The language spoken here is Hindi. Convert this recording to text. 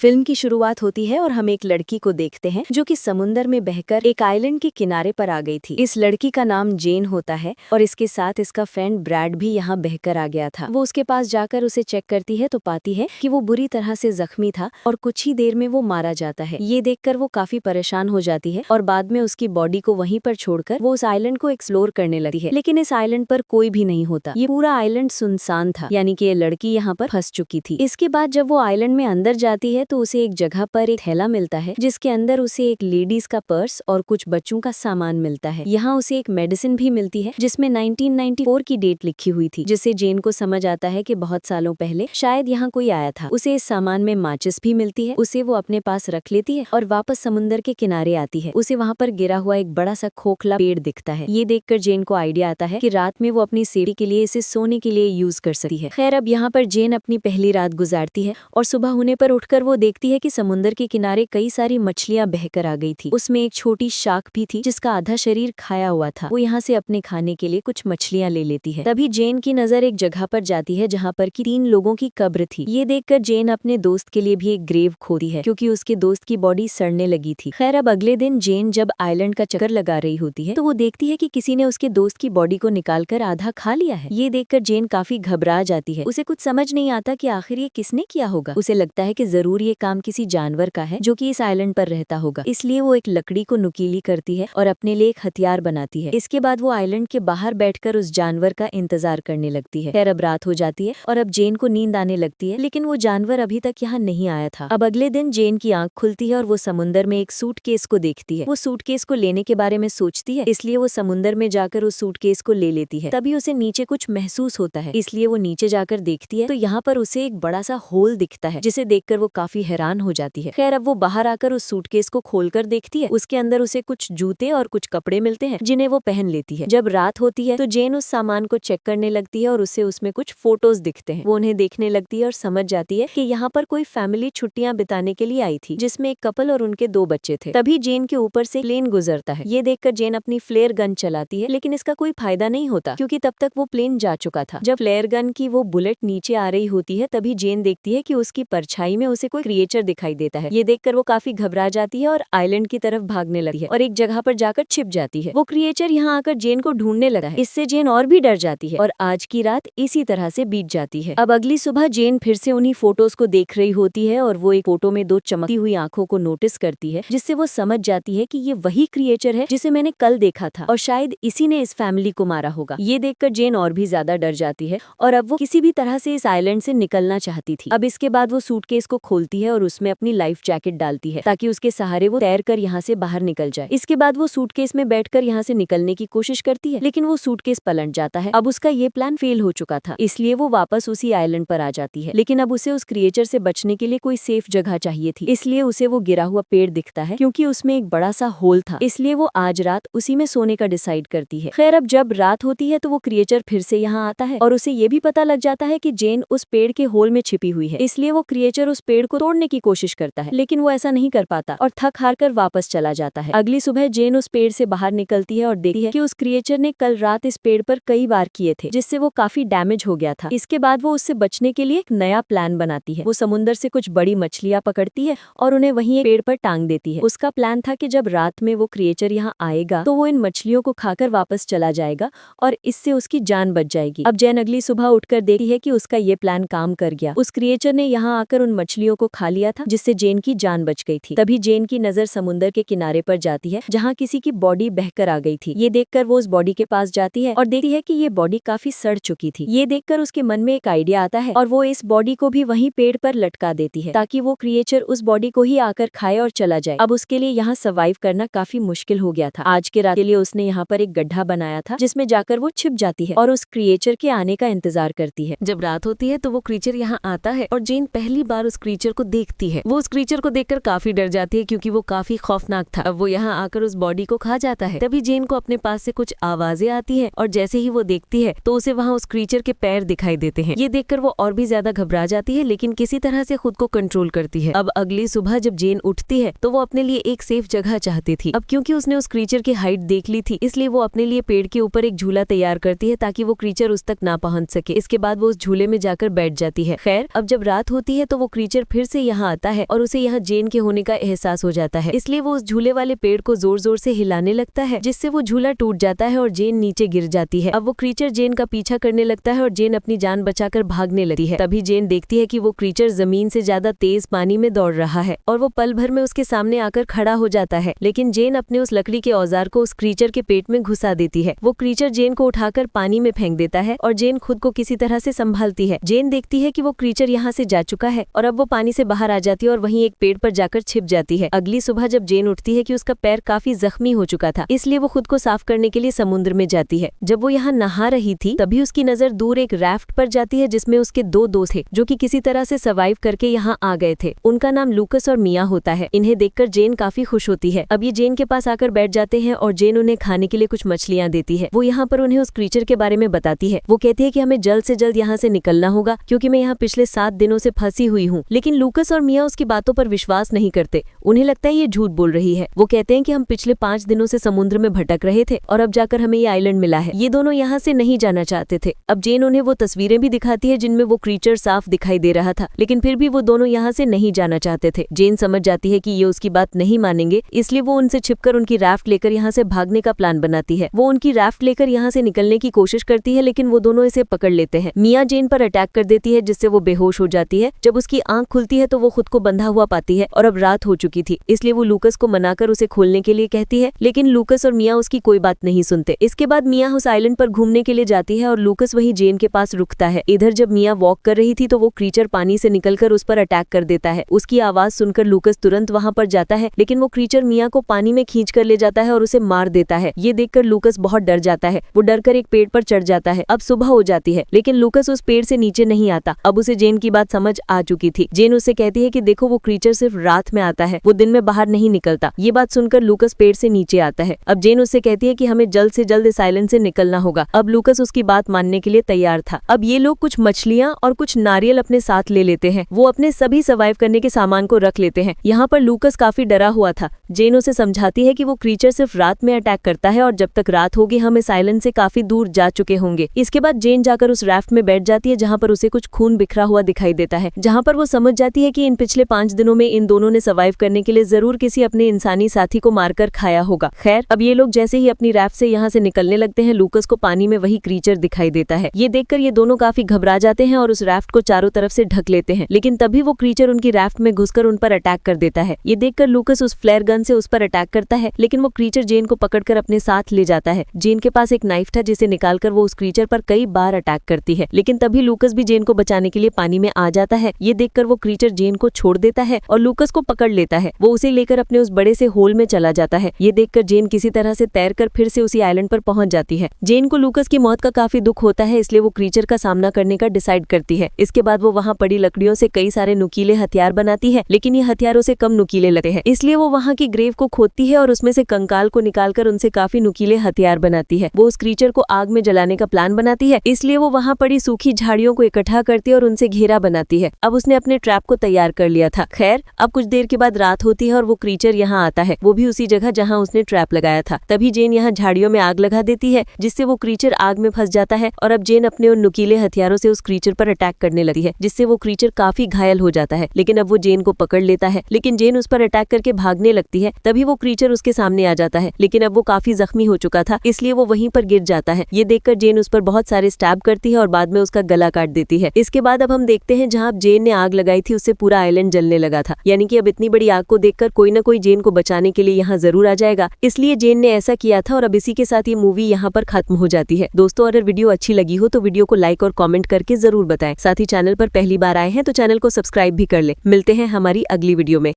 फिल्म की शुरुआत होती है और हम एक लड़की को देखते हैं जो कि समुंदर में बहकर एक आइलैंड के किनारे पर आ गई थी। इस लड़की का नाम जेन होता है और इसके साथ इसका फ्रेंड ब्रैड भी यहाँ बहकर आ गया था। वो उसके पास जाकर उसे चेक करती है तो पाती है कि वो बुरी तरह से जख्मी था और कुछ ही देर में वो मारा जाता है। ये देखकर वो काफी परेशान हो जाती है और बाद में उसकी बॉडी को वहीं पर छोड़कर वो उस आइलैंड को एक्सप्लोर करने लगती है। लेकिन इस आइलैंड पर कोई भी नहीं होता। ये पूरा आइलैंड सुनसान था, यानी कि ये लड़की यहाँ पर फंस चुकी थी। इसके बाद जब वो आइलैंड में अंदर जाती है तो उसे एक जगह पर एक थैला मिलता है जिसके अंदर उसे एक लेडीज का पर्स और कुछ बच्चों का सामान मिलता है। यहाँ उसे एक मेडिसिन भी मिलती है जिसमें 1994 की डेट लिखी हुई थी, जिससे जेन को समझ आता है कि बहुत सालों पहले शायद यहाँ कोई आया था। उसे इस सामान में माचिस भी मिलती है, उसे वो अपने पास रख लेती है और वापस समुद्र के किनारे आती है। उसे वहाँ पर गिरा हुआ एक बड़ा सा खोखला पेड़ दिखता है। ये देखकर जेन को आइडिया आता है कि रात में वो अपनी सेफ्टी के लिए इसे सोने के लिए यूज कर सकती है। खैर, अब यहाँ पर जेन अपनी पहली रात गुजारती है और सुबह होने पर उठकर वो देखती है कि समुद्र के किनारे कई सारी मछलियां बहकर आ गई थी। उसमें एक छोटी शार्क भी थी जिसका आधा शरीर खाया हुआ था। वो यहाँ से अपने खाने के लिए कुछ मछलियां ले लेती है। तभी जेन की नजर एक जगह पर जाती है जहाँ पर की 3 लोगों की कब्र थी। ये देखकर जेन अपने दोस्त के लिए भी एक ग्रेव खोदी है क्योंकि उसके दोस्त की बॉडी सड़ने लगी थी। खैर, अब अगले दिन जेन जब आइलैंड का चक्कर लगा रही होती है तो वो देखती है कि किसी ने उसके दोस्त की बॉडी को निकालकर आधा खा लिया है। ये देखकर जेन काफी घबरा जाती है। उसे कुछ समझ नहीं आता कि आखिर ये किसने किया होगा। उसे लगता है कि जरूर ये काम किसी जानवर का है जो कि इस आइलैंड पर रहता होगा। इसलिए वो एक लकड़ी को नुकीली करती है और अपने लिए एक हथियार बनाती है। इसके बाद वो आइलैंड के बाहर बैठकर उस जानवर का इंतजार करने लगती है। खैर, अब रात हो जाती है और अब जेन को नींद आने लगती है, लेकिन वो जानवर अभी तक यहाँ नहीं आया था। अब अगले दिन जेन की आंख खुलती है और वो समुंदर में एक सूटकेस को देखती है। वो सूटकेस को लेने के बारे में सोचती है, इसलिए वो समुंदर में जाकर उस सूटकेस को ले लेती है। तभी उसे नीचे कुछ महसूस होता है, इसलिए वो नीचे जाकर देखती है तो यहाँ पर उसे एक बड़ा सा होल दिखता है, जिसे देखकर वो काफी हैरान हो जाती है। खैर, अब वो बाहर आकर उस सूटकेस को खोलकर देखती है। उसके अंदर उसे कुछ जूते और कुछ कपड़े मिलते हैं जिन्हें वो पहन लेती है। जब रात होती है तो जेन उस सामान को चेक करने लगती है और उसे उसमें कुछ फोटोज दिखते हैं। वो उन्हें देखने लगती है और समझ जाती है कि यहाँ पर कोई फैमिली छुट्टियां बिताने के लिए आई थी, जिसमें एक कपल और उनके 2 बच्चे थे। तभी जेन के ऊपर से प्लेन गुजरता है। ये देखकर जेन अपनी फ्लेयर गन चलाती है, लेकिन इसका कोई फायदा नहीं होता क्योंकि तब तक वो प्लेन जा चुका था। जब फ्लेयर गन की वो बुलेट नीचे आ रही होती है तभी जेन देखती है कि उसकी परछाई में उसे कोई क्रिएचर दिखाई देता है। ये देखकर वो काफी घबरा जाती है और आइलैंड की तरफ भागने लगती है और एक जगह पर जाकर छिप जाती है। वो क्रिएचर यहाँ आकर जेन को ढूंढने लगा है। इससे जेन और भी डर जाती है और आज की रात इसी तरह से बीत जाती है। अब अगली सुबह जेन फिर से उन्हीं फोटोज को देख रही होती है और वो एक फोटो में 2 चमकती हुई आंखों को नोटिस करती है, जिससे वो समझ जाती है कि ये वही क्रिएचर है जिसे मैंने कल देखा था और शायद इसी ने इस फैमिली को मारा होगा। ये देखकर जेन और भी ज्यादा डर जाती है और अब वो किसी भी तरह से इस आइलैंड से निकलना चाहती थी। अब इसके बाद वो सूटकेस को खोलती है और उसमें अपनी लाइफ जैकेट डालती है ताकि उसके सहारे वो तैर कर यहाँ से बाहर निकल जाए। इसके बाद वो सूटकेस में बैठकर यहाँ से निकलने की कोशिश करती है, लेकिन वो सूटकेस पलट जाता है। अब उसका ये प्लान फेल हो चुका था, इसलिए वो वापस उसी आइलैंड पर आ जाती है। लेकिन अब उसे उस क्रिएचर से बचने के लिए कोई सेफ जगह चाहिए थी, इसलिए उसे वो गिरा हुआ पेड़ दिखता है क्योंकि उसमें एक बड़ा सा होल था। इसलिए वो आज रात उसी में सोने का डिसाइड करती है। खैर, अब जब रात होती है तो वो क्रिएचर फिर से यहाँ आता है और उसे ये भी पता लग जाता है कि जेन उस पेड़ के होल में छिपी हुई है। इसलिए वो क्रिएचर उस पेड़ को तोड़ने की कोशिश करता है, लेकिन वो ऐसा नहीं कर पाता और थक हार कर वापस चला जाता है। अगली सुबह जेन उस पेड़ से बाहर निकलती है और देखती है कि उस क्रिएचर ने कल रात इस पेड़ पर कई वार किए थे, जिससे वो काफी डैमेज हो गया था। इसके बाद वो उससे बचने के लिए एक नया प्लान बनाती है। वो समुद्र से कुछ बड़ी मछलियां पकड़ती है और उन्हें वहीं एक पेड़ पर टांग देती है। उसका प्लान था कि जब रात में वो क्रिएचर यहाँ आएगा तो वो इन मछलियों को खाकर वापस चला जाएगा और इससे उसकी जान बच जाएगी। अब जेन अगली सुबह उठकर देखती है कि उसका ये प्लान काम कर गया। उस क्रिएचर ने यहाँ आकर उन मछलियों को खा लिया था, जिससे जेन की जान बच गई थी। तभी जेन की नजर समुद्र के किनारे पर जाती है जहाँ किसी की बॉडी बहकर आ गई थी। ये देखकर वो उस बॉडी के पास जाती है और देखती है कि ये बॉडी काफी सड़ चुकी थी। ये देखकर उसके मन में एक आइडिया आता है और वो इस बॉडी को भी वहीं पेड़ पर लटका देती है ताकि वो क्रिएचर उस बॉडी को ही आकर खाए और चला जाए। अब उसके लिए यहाँ सर्वाइव करना काफी मुश्किल हो गया था। आज के रात के लिए उसने यहाँ पर एक गड्ढा बनाया था जिसमें जाकर वो छिप जाती है और उस क्रिएचर के आने का इंतजार करती है। जब रात होती है तो वो क्रीचर यहाँ आता है और जेन पहली बार उस क्रीचर को देखती है। वो उस क्रीचर को देखकर काफी डर जाती है क्योंकि वो काफी खौफनाक था। अब वो यहाँ आकर उस बॉडी को खा जाता है। तभी जेन को अपने पास से कुछ आवाजें आती है और जैसे ही वो देखती है तो उसे वहाँ उस क्रीचर के पैर दिखाई देते हैं। ये देखकर वो और भी ज्यादा घबरा जाती है, लेकिन किसी तरह से खुद को कंट्रोल करती है। अब अगली सुबह जब जेन उठती है तो वो अपने लिए एक सेफ जगह चाहती थी। अब क्योंकि उसने उस क्रीचर की हाइट देख ली थी, इसलिए वो अपने लिए पेड़ के ऊपर एक झूला तैयार करती है ताकि वो क्रीचर उस तक ना पहुंच सके। इसके बाद वो उस झूले में जाकर बैठ जाती है। खैर, अब जब रात होती है तो वो क्रीचर फिर से यहाँ आता है और उसे यहाँ जेन के होने का एहसास हो जाता है, इसलिए वो उस झूले वाले पेड़ को जोर जोर से हिलाने लगता है, जिससे वो झूला टूट जाता है और जेन नीचे गिर जाती है। अब वो क्रीचर जेन का पीछा करने लगता है और जेन अपनी जान बचाकर भागने लगती है। तभी जेन देखती है कि वो क्रीचर जमीन से ज्यादा तेज पानी में दौड़ रहा है और वो पल भर में उसके सामने आकर खड़ा हो जाता है, लेकिन जेन अपने उस लकड़ी के औजार को उस क्रीचर के पेट में घुसा देती है। वो क्रीचर जेन को उठाकर पानी में फेंक देता है और जेन खुद को किसी तरह से संभालती है। जेन देखती है कि वो क्रीचर यहाँ से जा चुका है और अब वो पानी से बाहर आ जाती है और वहीं एक पेड़ पर जाकर छिप जाती है। अगली सुबह जब जेन उठती है कि उसका पैर काफी जख्मी हो चुका था, इसलिए वो खुद को साफ करने के लिए समुद्र में जाती है। जब वो यहाँ नहा रही थी तभी उसकी नजर दूर एक राफ्ट पर जाती है जिसमें उसके दो दोस्त थे जो कि किसी तरह से सर्वाइव करके यहाँ आ गए थे। उनका नाम लूकस और मिया होता है। इन्हें देखकर जेन काफी खुश होती है। अब ये जेन के पास आकर बैठ जाते हैं और जेन उन्हें खाने के लिए कुछ मछलियाँ देती है। वो यहाँ पर उन्हें उस क्रीचर के बारे में बताती है। वो कहती है कि हमें जल्द से जल्द यहाँ से निकलना होगा क्योंकि मैं यहाँ पिछले 7 दिनों से फंसी हुई हूँ। लेकिन लूकस और मिया उसकी बातों पर विश्वास नहीं करते। उन्हें लगता है ये झूठ बोल रही है। वो कहते हैं कि हम पिछले 5 दिनों से समुद्र में भटक रहे थे और अब जाकर हमें ये आइलैंड मिला है। ये दोनों यहाँ से नहीं जाना चाहते थे। अब जेन उन्हें वो तस्वीरें भी दिखाती है जिनमें वो क्रीचर साफ दिखाई दे रहा था, लेकिन फिर भी वो दोनों यहाँ से नहीं जाना चाहते थे। जेन समझ जाती है कि ये उसकी बात नहीं मानेंगे, इसलिए वो उनसे छिपकर उनकी राफ्ट लेकर यहाँ से भागने का प्लान बनाती है। वो उनकी राफ्ट लेकर यहाँ से निकलने की कोशिश करती है, लेकिन वो दोनों इसे पकड़ लेते हैं। मिया जेन पर अटैक कर देती है जिससे वो बेहोश हो जाती है। जब उसकी आंख खुलती है तो वो खुद को बंधा हुआ पाती है और अब रात हो चुकी थी, इसलिए वो लूकस को मनाकर उसे खोलने के लिए कहती है, लेकिन लूकस और मिया उसकी कोई बात नहीं सुनते। इसके बाद मिया उस आइलैंड पर घूमने के लिए जाती है और लूकस वहीं जेन के पास रुकता है। इधर जब मिया वॉक कर रही थी तो वो क्रीचर पानी से निकलकर उस पर अटैक कर देता है। उसकी आवाज सुनकर लूकस तुरंत वहां पर जाता है, लेकिन वो क्रीचर मिया को पानी में खींच कर ले जाता है और उसे मार देता है। ये देखकर लूकस बहुत डर जाता है। वो डरकर एक पेड़ पर चढ़ जाता है। अब सुबह हो जाती है, लेकिन लूकस उस पेड़ से नीचे नहीं आता। अब उसे जेन की बात समझ आ चुकी थी। जेन उससे कहती है कि देखो वो क्रीचर सिर्फ रात में आता है, वो दिन में बाहर नहीं निकलता। ये बात सुनकर लूकस पेड़ से नीचे आता है। अब जेन उससे कहती है कि हमें जल्द से जल्द इस आइलैंड से निकलना होगा। अब लूकस उसकी बात मानने के लिए तैयार था। अब ये लोग कुछ मछलियां और कुछ नारियल अपने साथ ले लेते हैं। वो अपने सभी सर्वाइव करने के सामान को रख लेते हैं। यहाँ पर लूकस काफी डरा हुआ था। जेन उसे समझाती है कि वो क्रीचर सिर्फ रात में अटैक करता है और जब तक रात होगी हम इस आइलैंड से काफी दूर जा चुके होंगे। इसके बाद जेन जाकर उस राफ्ट में बैठ जाती है जहाँ पर उसे कुछ खून बिखरा हुआ दिखाई देता है, जहाँ पर वो समझ जाती है कि इन पिछले 5 दिनों में इन दोनों ने सर्वाइव करने के लिए जरूर किसी अपने इंसानी साथी को मारकर खाया होगा। खैर, अब ये लोग जैसे ही अपनी राफ्ट से यहाँ से निकलने लगते हैं, लूकस को पानी में वही क्रीचर दिखाई देता है। ये देखकर ये दोनों काफी घबरा जाते हैं और उस राफ्ट को चारों तरफ से ढक लेते हैं, लेकिन तभी वो क्रीचर उनकी राफ्ट में घुसकर उन पर अटैक कर देता है। ये देखकर लूकस उस फ्लेयर गन से उस पर अटैक करता है, लेकिन वो क्रीचर जेन को पकड़कर अपने साथ ले जाता है। जेन के पास एक नाइफ था जिसे निकालकर वो उस क्रीचर पर कई बार अटैक करती है, लेकिन तभी लूकस भी जेन को बचाने के लिए पानी में आ जाता है। ये देखकर वो क्रीचर जेन को छोड़ देता है और लूकस को पकड़ लेता है। वो उसे लेकर अपने उस बड़े से होल में चला जाता है। ये देखकर जेन किसी तरह से तैरकर फिर से उसी आइलैंड पर पहुंच जाती है। जेन को लूकस की मौत का काफी दुख होता है, इसलिए वो क्रीचर का सामना करने का डिसाइड करती है। इसके बाद वो वहाँ पड़ी लकड़ियों से कई सारे नुकीले हथियार बनाती है, लेकिन ये हथियारों से कम नुकीले लगते हैं, इसलिए वो वहाँ की ग्रेव को खोदती है और उसमें से कंकाल को निकालकर उनसे काफी नुकीले हथियार बनाती है। वो उस क्रीचर को आग में जलाने का प्लान बनाती है, इसलिए वो वहाँ पड़ी सूखी झाड़ियों को इकट्ठा करती है और उनसे घेरा बनाती है। अब उसने अपने ट्रैप को तैयार कर लिया था। खैर, अब कुछ देर के बाद रात होती है और वो क्रीचर यहाँ आता है, वो भी उसी जगह जहाँ उसने ट्रैप लगाया था। तभी जेन यहाँ झाड़ियों में आग लगा देती है, जिससे वो क्रीचर आग में फंस जाता है और अब जेन अपने उन नुकीले हथियारों से उस क्रीचर पर अटैक करने लगती है, जिससे वो क्रीचर काफी घायल हो जाता है। लेकिन अब वो जेन को पकड़ लेता है, लेकिन जेन उस पर अटैक करके भागने लगती है। तभी वो क्रीचर उसके सामने आ जाता है, लेकिन अब वो काफी जख्मी हो चुका था, इसलिए वो वहीं पर गिर जाता है। ये देखकर जेन उस पर बहुत सारे स्टैब करती है और बाद में उसका गला काट देती है। इसके बाद अब हम देखते हैं जहाँ जेन ने आग लगाई थी उससे पूरा आइलैंड जलने लगा था, यानी कि अब इतनी बड़ी आग को देखकर कोई ना कोई जेन को बचाने के लिए यहाँ जरूर आ जाएगा, इसलिए जेन ने ऐसा किया था। और अब इसी के साथ ये मूवी यहाँ पर खत्म हो जाती है। दोस्तों, अगर वीडियो अच्छी लगी हो तो वीडियो को लाइक और कमेंट करके जरूर बताएं। साथ ही चैनल पर पहली बार आए हैं तो चैनल को सब्सक्राइब भी कर ले। मिलते हैं हमारी अगली वीडियो में।